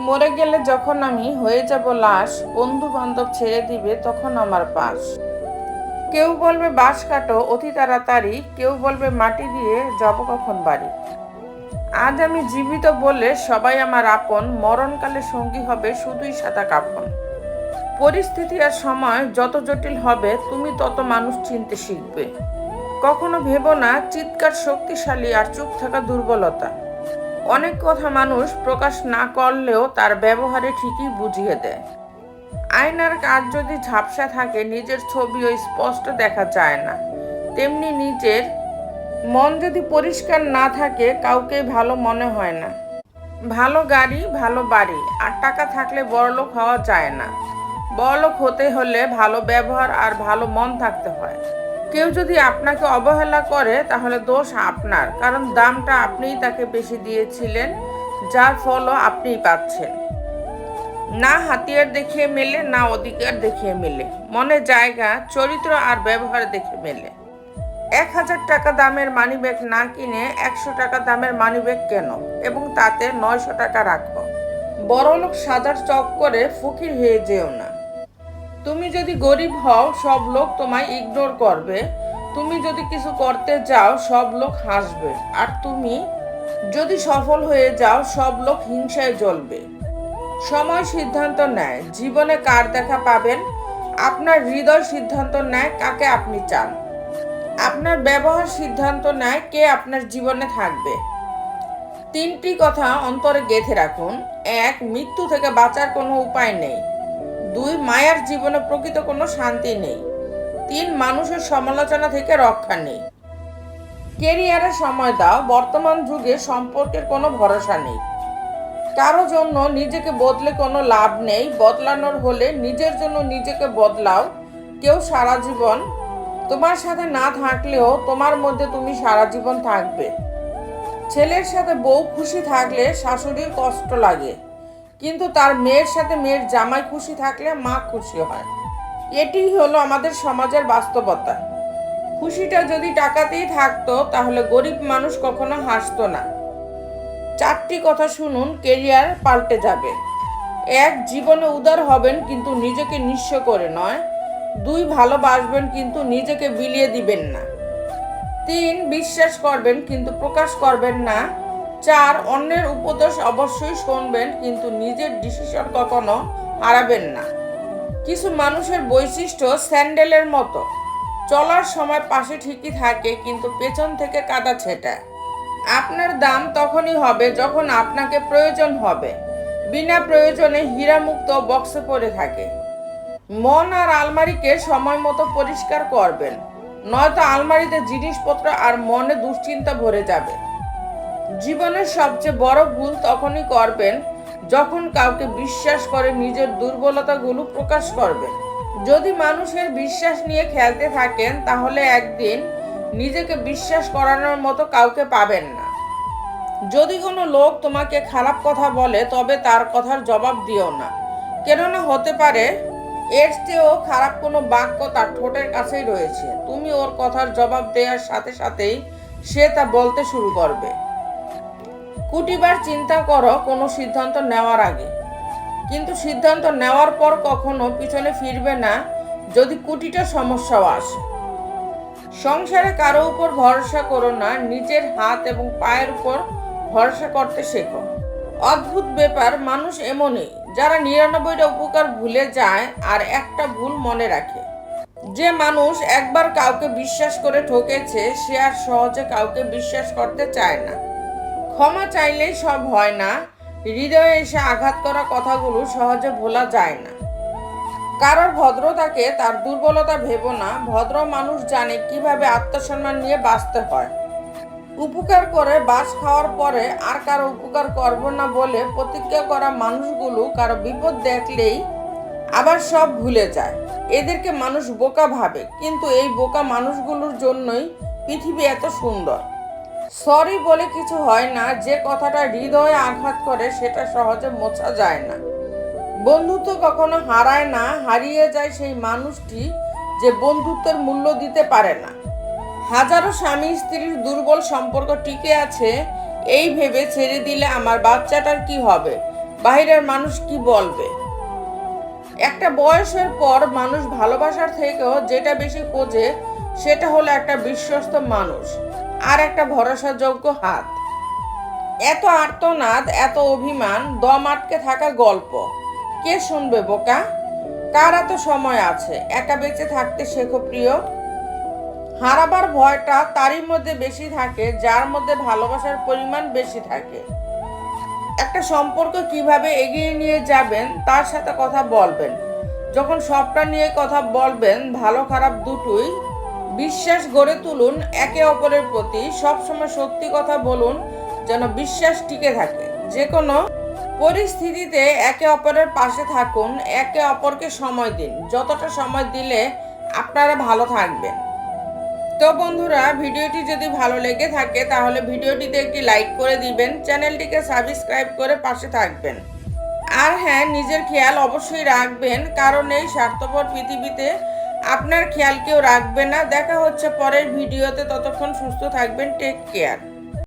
মরে গেলে যখন আমি হয়ে যাব লাশ, বন্ধু বান্ধব ছেড়ে দিবে তখন আমার পাশ। কেউ বলবে বাঁশ কাটো অতি তাড়াতাড়ি, কেউ বলবে মাটি দিয়ে যাব কখন বাড়ি। আজ আমি জীবিত বলে সবাই আমার আপন, মরণকালে সঙ্গী হবে শুধুই সাদা কাফন। পরিস্থিতি আর সময় যত জটিল হবে, তুমি তত মানুষ চিনতে শিখবে। কখনো ভেবো না চিৎকার শক্তিশালী আর চুপ থাকা দুর্বলতা। অনেক কথা মানুষ প্রকাশ না করলেও তার ব্যবহারে ঠিকই বুঝিয়ে দেয়। আয়নার কাঁচ যদি ঝাপসা থাকে, নিজের ছবিও স্পষ্ট দেখা যায় না। তেমনি নিজের মন যদি পরিষ্কার না থাকে, কাউকে ভালো মনে হয় না। ভালো গাড়ি, ভালো বাড়ি আর টাকা থাকলে বড়লোক হওয়া যায় না। বড়লোক হতে হলে ভালো ব্যবহার আর ভালো মন থাকতে হয়। কেউ যদি আপনাকে অবহেলা করে তাহলে দোষ আপনার, কারণ দামটা আপনিই তাকে বেশি দিয়েছিলেন, যার ফলও আপনিই পাচ্ছেন। না হাতিয়ার দেখিয়ে মেলে, না অধিকার দেখিয়ে মেলে, মনে জায়গা, চরিত্র আর ব্যবহার দেখে মেলে। 1000 টাকা দামের মানিব্যাগ না কিনে 100 টাকা দামের মানিব্যাগ কেন, এবং তাতে 900 টাকা রাখো। বড়লোক সাজার চক্করে ফকির হয়ে যেও না। তুমি যদি গরিব হও, সব লোক তোমায় ইগনোর করবে। তুমি যদি কিছু করতে যাও, সব লোক হাসবে। আর তুমি যদি সফল হয়ে যাও, সব লোক হিংসায় জ্বলবে। সময় সিদ্ধান্ত নেয় জীবনে কার দেখা পাবেন। আপনার হৃদয় সিদ্ধান্ত নেয় কাকে আপনি চান। আপনার ব্যবহার সিদ্ধান্ত নেয় কে আপনার জীবনে থাকবে। 3টি কথা অন্তরে গেঁথে রাখুন। 1, মৃত্যু থেকে বাঁচার কোনো উপায় নেই। 2, মায়ার জীবনে প্রকৃত কোনো শান্তি নেই। 3, মানুষের সমালোচনা থেকে রক্ষা নেই। কেরিয়ারে সময় দাও, বর্তমান যুগে সম্পর্কের কোনো ভরসা নেই। কারো জন্য নিজেকে বদলে কোনো লাভ নেই, বদলানোর হলে নিজের জন্য নিজেকে বদলাও। কেউ সারা জীবন তোমার সাথে না থাকলেও তোমার মধ্যে তুমি সারা জীবন থাকবে। ছেলের সাথে বউ খুশি থাকলে শাশুড়ির কষ্ট লাগে, কিন্তু তার মেয়ের সাথে মেয়ের জামাই খুশি থাকলে মা খুশি হয়। এটি হলো আমাদের সমাজের বাস্তবতা। খুশিটা যদি টাকাতেই থাকতো তাহলে গরিব মানুষ কখনো হাসতো না। 4টি কথা শুনুন, কেরিয়ার পাল্টে যাবে। 1, জীবনে উদার হবেন কিন্তু নিজেকে নিঃস্ব করে নয়। 2, ভালোবাসবেন কিন্তু নিজেকে বিলিয়ে দিবেন না। 3, বিশ্বাস করবেন কিন্তু প্রকাশ করবেন না। 4, অন্যের উপদেশ অবশ্যই শুনবেন কিন্তু নিজের ডিসিশন কখনো হারাবেন না। কিছু মানুষের বৈশিষ্ট্য স্যান্ডেলের মতো, চলার সময় পাশে ঠিকই থাকে কিন্তু পেছন থেকে কাদা ছেটায়। আপনার দাম তখনই হবে যখন আপনাকে প্রয়োজন হবে। বিনা প্রয়োজনে হীরামুক্ত বক্সে পড়ে থাকে। মন আর আলমারিকে সময় মতো পরিষ্কার করবেন, নয়তো আলমারিতে জিনিসপত্র আর মনে দুশ্চিন্তা ভরে যাবে। জীবনের সবচেয়ে বড় ভুল তখনই করবেন যখন কাউকে বিশ্বাস করে নিজের দুর্বলতাগুলো প্রকাশ করবেন। যদি মানুষের বিশ্বাস নিয়ে খেলতে থাকেন তাহলে একদিন নিজেকে বিশ্বাস করানোর মতো কাউকে পাবেন না। যদি কোনো লোক তোমাকে খারাপ কথা বলে তবে তার কথার জবাব দিও না, কেননা হতে পারে এর চেয়েও খারাপ কোনো বাক্য তার ঠোঁটের কাছেই রয়েছে। তুমি ওর কথার জবাব দেওয়ার সাথে সাথেই সে তা বলতে শুরু করবে। কোটিবার চিন্তা করো কোনো সিদ্ধান্ত নেওয়ার আগে, কিন্তু সিদ্ধান্ত নেওয়ার পর কখনো পিছনে ফিরবে না যদি কোটিটা সমস্যাও আসে। সংসারে কারো উপর ভরসা করো না, নিজের হাত এবং পায়ের উপর ভরসা করতে শেখো। অদ্ভুত ব্যাপার, মানুষ এমনই যারা 99টা উপকার ভুলে যায় আর একটা ভুল মনে রাখে। যে মানুষ একবার কাউকে বিশ্বাস করে ঠকেছে সে আর সহজে কাউকে বিশ্বাস করতে চায় না। ক্ষমা চাইলেই সব হয় না, হৃদয়ে এসে আঘাত করা কথাগুলো সহজে ভোলা যায় না। কারোর ভদ্রতাকে তার দুর্বলতা ভেবো না, ভদ্র মানুষ জানে কিভাবে আত্মসম্মান নিয়ে বাঁচতে হয়। উপকার করে বাস খাওয়ার পরে আর কারো উপকার করব না বলে প্রতিজ্ঞা করা মানুষগুলো কারো বিপদ দেখলেই আবার সব ভুলে যায়। এদেরকে মানুষ বোকা ভাবে, কিন্তু এই বোকা মানুষগুলোর জন্যই পৃথিবী এত সুন্দর। সরি বলে কিছু হয় না, যে কথাটা হৃদয়ে আঘাত করে সেটা সহজে মোছা যায় না। বন্ধুত্ব কখনো হারায় না, হারিয়ে যায় সেই মানুষটি যে বন্ধুত্বের মূল্য দিতে পারে না। হাজারো স্বামী স্ত্রীর দুর্বল সম্পর্ক টিকে আছে এই ভেবে ছেড়ে দিলে আমার বাচ্চাটার কি হবে, বাইরের মানুষ কি বলবে। একটা বয়সের পর মানুষ ভালোবাসার থেকেও যেটা বেশি খোঁজে সেটা হলো একটা বিশ্বস্ত মানুষ আর একটা ভরসাযোগ্য হাত। এত আর্তনাদ, এত অভিমান, দম আটকে থাকা গল্প কে শুনবে বোকা? কার এত সময় আছে? একা বেঁচে থাকতে শেখো প্রিয়। হারাবার ভয়টা তারই মধ্যে বেশি থাকে যার মধ্যে ভালোবাসার পরিমাণ বেশি থাকে। একটা সম্পর্ক কিভাবে এগিয়ে নিয়ে যাবেন তার সাথে কথা বলবেন। যখন সবটা নিয়ে কথা বলবেন, ভালো খারাপ দুটোই, বিশ্বাস গড়ে তুলুন একে অপরের প্রতি। সবসময় সত্যি কথা বলুন যেন বিশ্বাস টিকে থাকে। যে কোনো পরিস্থিতিতে একে অপরের পাশে থাকুন, একে অপরকে সময় দিন। যতটা সময় দিলে আপনারা ভালো থাকবেন। তো বন্ধুরা, ভিডিওটি যদি ভালো লেগে থাকে তাহলে ভিডিওটিতে একটি লাইক করে দিবেন, চ্যানেলটিকে সাবস্ক্রাইব করে পাশে থাকবেন। আর হ্যাঁ, নিজের খেয়াল অবশ্যই রাখবেন, কারণ এই স্বার্থপর পৃথিবীতে আপনার খেয়াল কেউ রাখবে না। দেখা হচ্ছে পরের ভিডিওতে, ততক্ষণ সুস্থ থাকবেন। Take care.